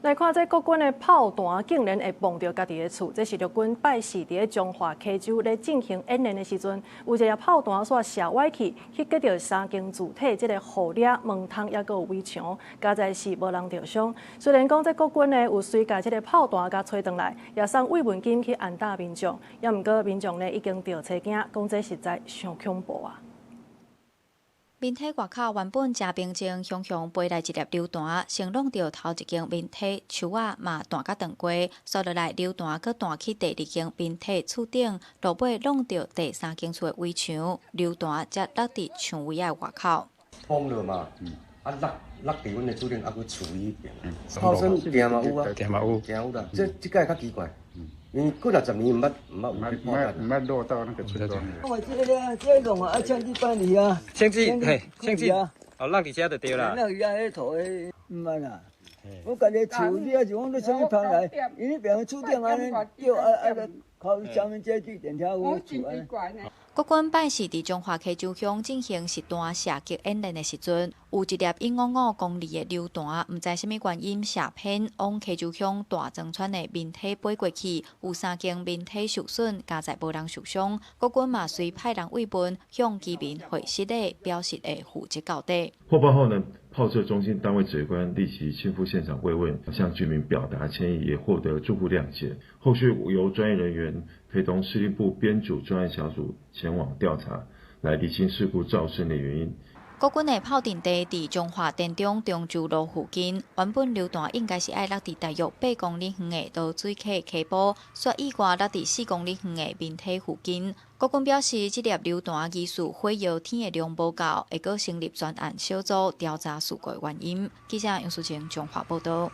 来看这国军的炮弹竟然会碰到家己的厝，这是陆军拜四伫中华溪州咧进行演练的时阵，有一个炮弹煞射歪去击到三间主体，这个护掠、门窗也有围墙，加在是无人着伤。虽然讲这国军呢有随甲这个炮弹甲吹转来，也送慰问金去安大民众，也毋过民众呢已经着车惊，讲这实在上恐怖啊！面体外口原本真平静，雄雄飞来一粒榴弹，先弄到头一间面体树仔嘛弹甲断过，刷落来榴弹搁弹去第二间面体厝顶，落尾弄到第三间厝的围墙，榴弹才落伫墙围的外口。风了嘛，落伫阮的厝顶，还佫厝里边。炮声惊嘛有啊，惊有啦。这届较奇怪。因几60年毋捌落到那个村庄。我这弄啊，枪支办理啊，枪支啊，哦，落伫遮就对啦。那个迄土的唔捌啦。我家己厝里啊，就讲你啥物旁来，因为边厝顶安尼叫靠上面这对电条有厝安。国军拜四伫中华溪州乡进行实弹射击演练的时阵，有一粒155公里的榴弹，毋知什么原因射偏往溪州乡大庄村的面体飞过去，有3间面体受损，加在无人受伤。国军嘛随派人慰问，向居民会失礼，表示会负责交代。获报后呢，炮射中心单位指挥官立即亲赴现场慰问，向居民表达歉意，也获得住户谅解。后续由专业人员陪同司令部编组专案小组前往调查，来厘清事故造成的原因。国军的炮阵地伫中华电中中州路附近，原本榴弹应该是爱落伫大约8公里远的倒水溪溪埔，却意外落伫4公里远的面体附近。国军表示，这粒榴弹疑似火药天的量无够，会阁成立专案小组调查事故原因。记者杨淑晴中华报道。